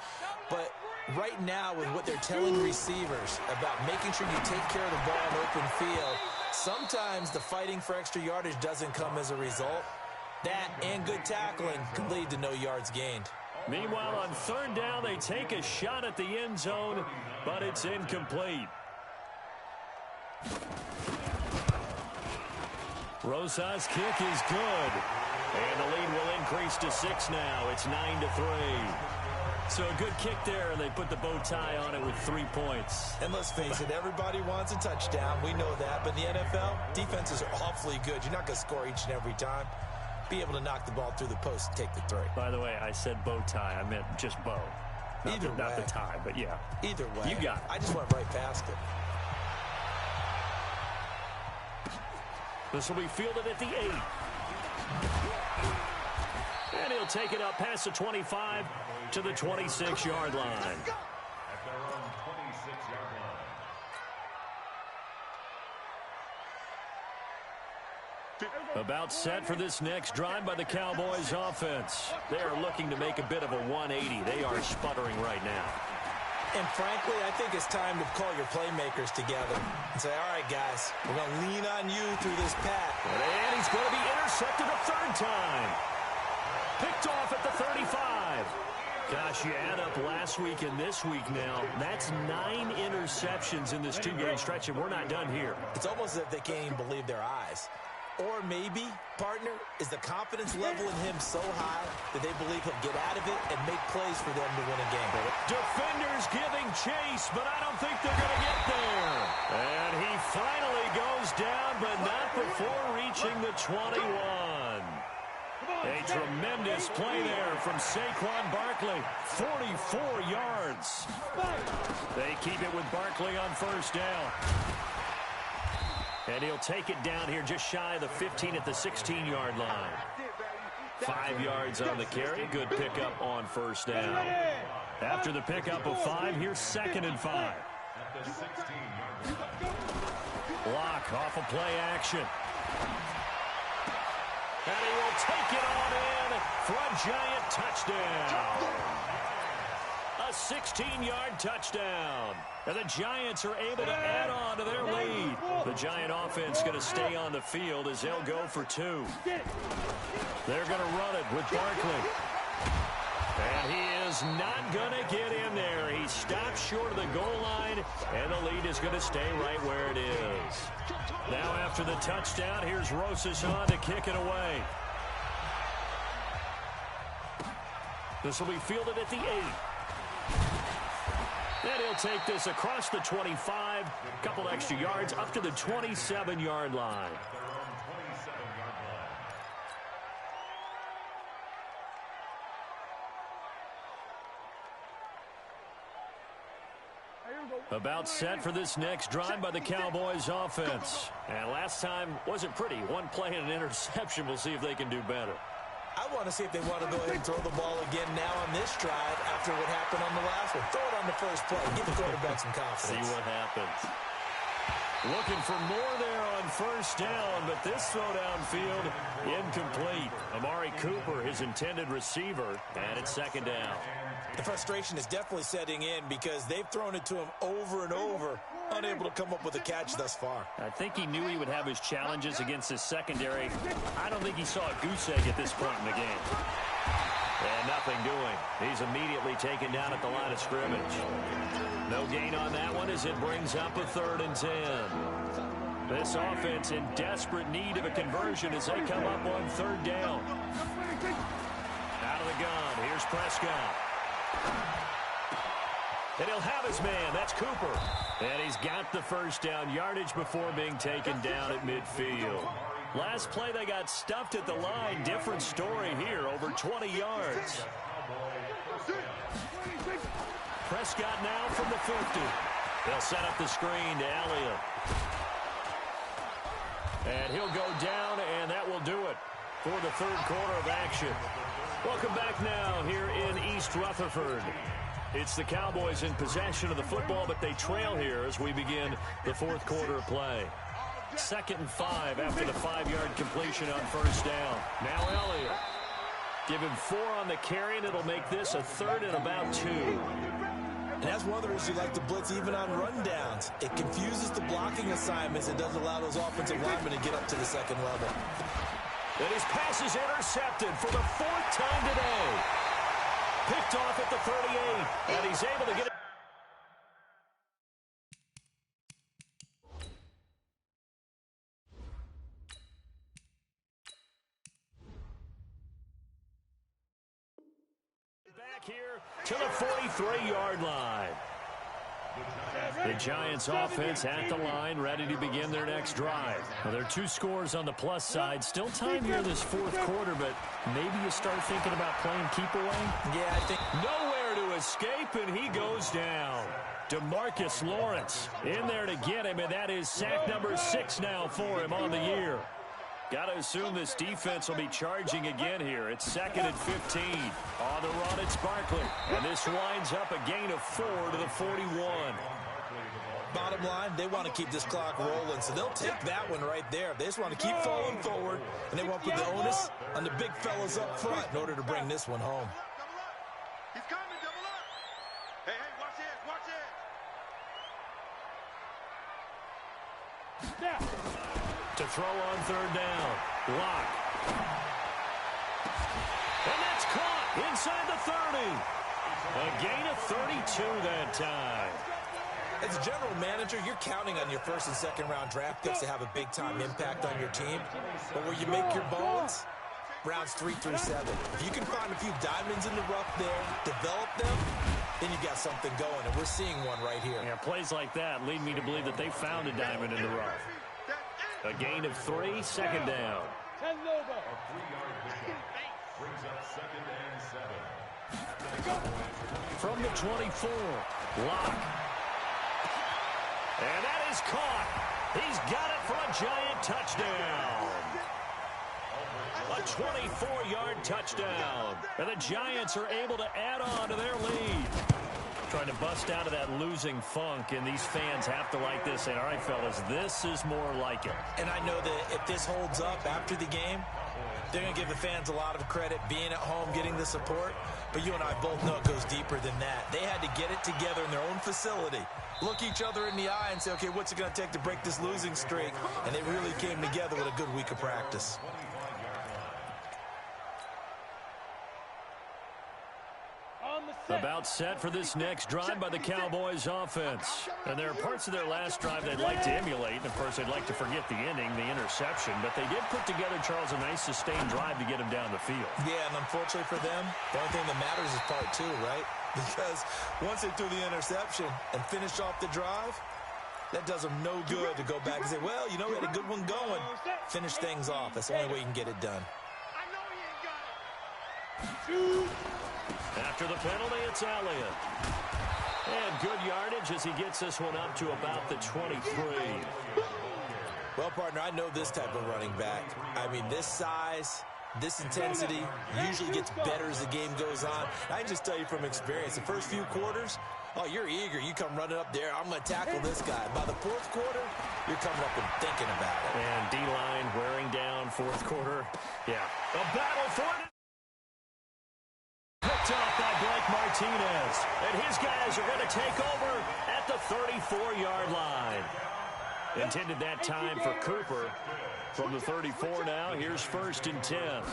But right now, with what they're telling receivers about making sure you take care of the ball in open field, sometimes the fighting for extra yardage doesn't come as a result. That and good tackling can lead to no yards gained. Meanwhile, on third down, they take a shot at the end zone, but it's incomplete. Rosa's kick is good, and the lead will increase to 6 now. It's 9-3. So a good kick there, and they put the bow tie on it with 3 points. And let's face it, everybody wants a touchdown. We know that. But in the NFL, defenses are awfully good. You're not going to score each and every time. Be able to knock the ball through the post and take the 3. By the way, I said bow tie. I meant just bow. Not the tie, but yeah. Either way. You got it. I just went right past it. This will be fielded at the 8. And he'll take it up past the 25 to the 26-yard line. At their own 26-yard line. About set for this next drive by the Cowboys offense. They are looking to make a bit of a 180. They are sputtering right now. And frankly, I think it's time to call your playmakers together and say, all right, guys, we're going to lean on you through this pack. And he's going to be intercepted a third time. Picked off at the 35. Gosh, you add up last week and this week now. That's 9 interceptions in this 2-game stretch, and we're not done here. It's almost as if they can't even believe their eyes. Or maybe, partner, is the confidence level in him so high that they believe he'll get out of it and make plays for them to win a game. Defenders giving chase, but I don't think they're going to get there. And he finally goes down, but not before reaching the 21. A tremendous play there from Saquon Barkley. 44 yards. They keep it with Barkley on first down. And he'll take it down here just shy of the 15 at the 16-yard line. 5 yards on the carry. Good pickup on first down. After the pickup of 5, here's 2nd and 5. At the 16-yard line. Block off of play action. And he will take it on in for a giant touchdown. A 16-yard touchdown. And the Giants are able to add on to their lead. The Giant offense going to stay on the field as they'll go for 2. They're going to run it with Barkley. And he is not going to get in there. He stops short of the goal line, and the lead is going to stay right where it is. Now after the touchdown, here's Rosas on to kick it away. This will be fielded at the 8. And he'll take this across the 25, a couple extra yards, up to the 27-yard line. About set for this next drive by the Cowboys offense. And last time wasn't pretty. One play and an interception. We'll see if they can do better. I want to see if they want to go ahead and throw the ball again now on this drive after what happened on the last one. Throw it on the first play. Give the quarterback some confidence. See what happens. Looking for more there on first down, but this throw downfield incomplete. Amari Cooper, his intended receiver, and it's 2nd down. The frustration is definitely setting in because they've thrown it to him over and over, unable to come up with a catch thus far. I think he knew he would have his challenges against his secondary. I don't think he saw a goose egg at this point in the game. And nothing doing. He's immediately taken down at the line of scrimmage. No gain on that one as it brings up a 3rd and 10. This offense in desperate need of a conversion as they come up on 3rd down. Out of the gun, here's Prescott. And he'll have his man. That's Cooper. And he's got the first down yardage before being taken down at midfield. Last play, they got stuffed at the line. Different story here, over 20 yards. Prescott now from the 50. They'll set up the screen to Elliott. And he'll go down, and that will do it. for the third quarter of action. Welcome back now here in East Rutherford. It's the Cowboys in possession of the football, but they trail here as we begin the fourth quarter of play. 2nd and 5 after the 5-yard completion on first down. Now Elliott. Give him 4 on the carry, and it'll make this a 3rd and about 2. And that's one of the reasons you like to blitz even on rundowns. It confuses the blocking assignments and doesn't allow those offensive linemen to get up to the second level. And his pass is intercepted for the 4th time today. Picked off at the 38, and he's able to get it. Back here to the 43-yard line. The Giants offense at the line, ready to begin their next drive. Well, there are 2 scores on the plus side. Still time here in this fourth quarter, but maybe you start thinking about playing keep away? Yeah, I think. Nowhere to escape, and he goes down. DeMarcus Lawrence in there to get him, and that is sack number 6 now for him on the year. Got to assume this defense will be charging again here. It's 2nd and 15. On the run, it's Barkley. And this winds up a gain of 4 to the 41. Bottom line, they want to keep this clock rolling, so they'll take that one right there. They just want to keep falling forward, and they want to put the onus on the big fellas up front in order to bring this one home. He's coming, double up. Hey, watch it, Now. To throw on 3rd down. Block. And that's caught inside the 30. A gain of 32 that time. As a general manager, you're counting on your 1st and 2nd round draft picks to have a big-time impact on your team. But where you make your bones, rounds 3 through 7. If you can find a few diamonds in the rough there, develop them, then you got something going, and we're seeing one right here. Yeah, plays like that lead me to believe that they found a diamond in the rough. A gain of 3, 2nd down. 10 Lobo. A 3-yard pickup brings up 2nd and 7. From the 24, Lock. And that is caught. He's got it for a Giant touchdown. A 24-yard touchdown. And the Giants are able to add on to their lead. Trying to bust out of that losing funk, and these fans have to like this. And all right, fellas, this is more like it. And I know that if this holds up after the game, they're going to give the fans a lot of credit, being at home, getting the support. But you and I both know it goes deeper than that. They had to get it together in their own facility, look each other in the eye and say, okay, what's it going to take to break this losing streak? And they really came together with a good week of practice. About set for this next drive by the Cowboys offense. And there are parts of their last drive they'd like to emulate. And, of course, they'd like to forget the ending, the interception. But they did put together, Charles, a nice sustained drive to get him down the field. Yeah, and unfortunately for them, the only thing that matters is part 2, right? Because once they threw the interception and finished off the drive, that does them no good to go back and say, well, you know, we had a good one going. Finish things off. That's the only way you can get it done. I know he ain't got it. After the penalty, it's Elliott. And good yardage as he gets this one up to about the 23. Well, partner, I know this type of running back. I mean, this size, this intensity usually gets better as the game goes on. I can just tell you from experience, the first few quarters, oh, you're eager. You come running up there. I'm going to tackle this guy. By the 4th quarter, you're coming up and thinking about it. And D-line wearing down 4th quarter. Yeah, a battle for it. Picked off by Blake Martinez. And his guys are going to take over at the 34-yard line. Intended that time for Cooper. From the 34 now, here's 1st and 10.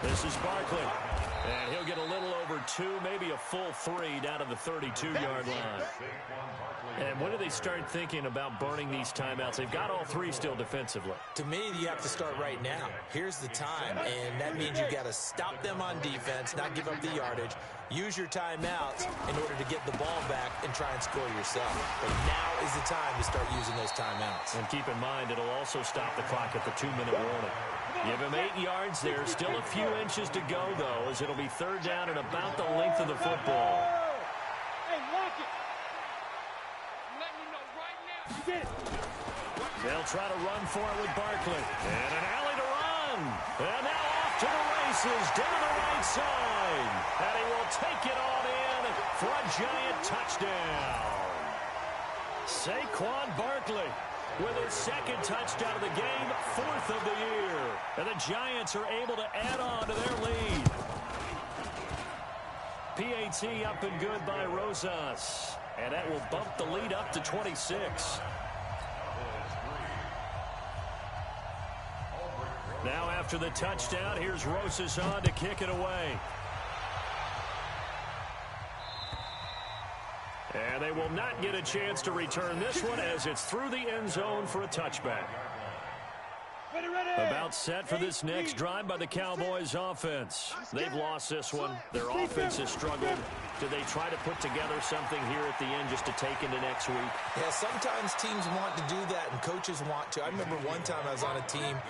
This is Barkley. And he'll get a little over 2, maybe a full 3 down to the 32-yard line. And when do they start thinking about burning these timeouts? They've got all 3 still defensively. To me, you have to start right now. Here's the time, and that means you've got to stop them on defense, not give up the yardage, use your timeouts in order to get the ball back and try and score yourself. But now is the time to start using those timeouts. And keep in mind, it'll also stop the clock at the 2-minute warning. Give him 8 yards there. Still a few inches to go, though, as it'll be 3rd down and about the length of the football. Hey, lock it. I'm letting you know right now. You get it. They'll try to run for it with Barkley. And an alley to run. run. And now off to the races, down the right side. And he will take it on in for a Giant touchdown. Saquon Barkley with his second touchdown of the game, 4th of the year. And the Giants are able to add on to their lead. PAT up and good by Rosas. And that will bump the lead up to 26. Now after the touchdown, here's Rosas on to kick it away. And they will not get a chance to return this one as it's through the end zone for a touchback. About set for this next drive by the Cowboys offense. They've lost this one. Their offense has struggled. Do they try to put together something here at the end just to take into next week? Yeah, sometimes teams want to do that and coaches want to. I remember one time I was on a team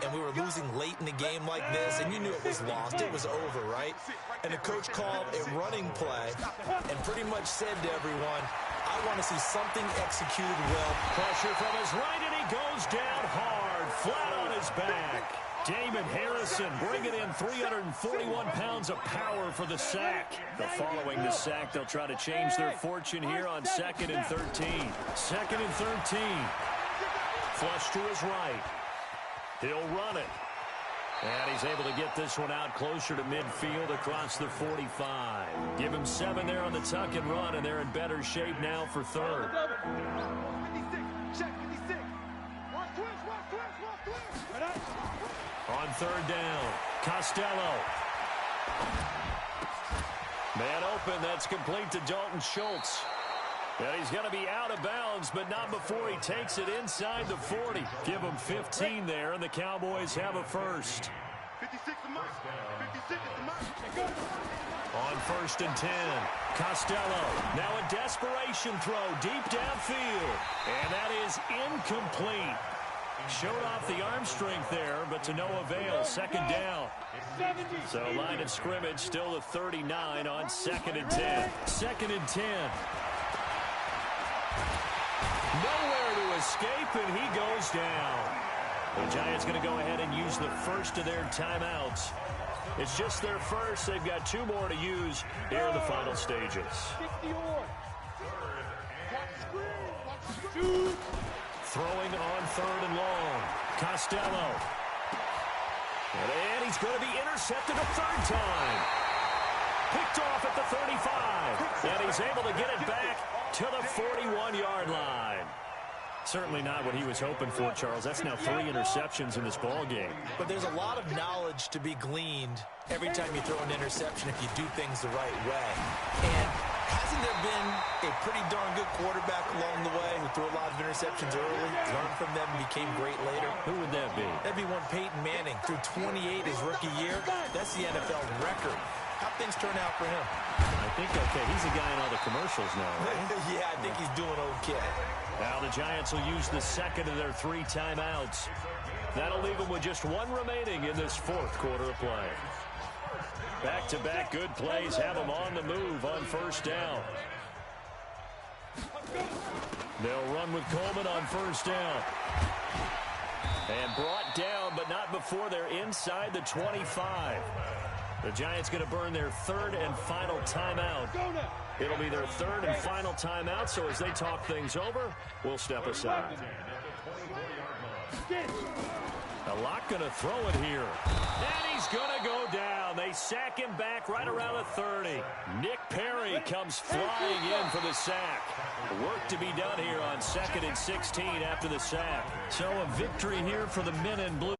and we were losing late in the game like this and you knew it was lost. It was over, right? And the coach called a running play and pretty much said to everyone, I want to see something executed well. Pressure from his right and he goes down hard, flat on his back. Damon Harrison bringing in 341 pounds of power for the sack. But following the sack, they'll try to change their fortune here on 2nd and 13. 2nd and 13. Flush to his right. He'll run it. And he's able to get this one out closer to midfield across the 45. Give him 7 there on the tuck and run, and they're in better shape now for 3rd. 56. Check 56. Watch twist. On 3rd down, Costello. Man open, that's complete to Dalton Schultz. And he's going to be out of bounds, but not before he takes it inside the 40. Give him 15 there, and the Cowboys have a first. 56 a must. 56 is a must. On 1st and 10, Costello. Now a desperation throw deep downfield. And that is incomplete. Showed off the arm strength there, but to no avail. 2nd down. So line of scrimmage still the 39 on 2nd and 10. 2nd and 10. Nowhere to escape, and he goes down. The Giants going to go ahead and use the first of their timeouts. It's just their first. They've got 2 more to use here in the final stages. Throwing on 3rd and long. Costello. And he's going to be intercepted a 3rd time. Picked off at the 35. And he's able to get it back to the 41-yard line. Certainly not what he was hoping for, Charles. That's now 3 interceptions in this ball game. But there's a lot of knowledge to be gleaned every time you throw an interception if you do things the right way. And hasn't there been a pretty darn good quarterback along the way who threw a lot of interceptions early, learned from them, and became great later? Who would that be? That'd be one Peyton Manning. Threw 28 his rookie year. That's the NFL record. How'd things turn out for him? I think okay. He's a guy in all the commercials now, right? Yeah, I think he's doing okay. Now the Giants will use the 2nd of their 3 timeouts. That'll leave them with just 1 remaining in this 4th quarter of play. Back-to-back good plays have them on the move on 1st down. They'll run with Coleman on 1st down. And brought down, but not before they're inside the 25. The Giants going to burn their 3rd and final timeout. It'll be their 3rd and final timeout, so as they talk things over, we'll step aside. A lot going to throw it here. And he's going to go down. They sack him back right around the 30. Nick Perry comes flying in for the sack. Work to be done here on 2nd and 16 after the sack. So a victory here for the men in blue.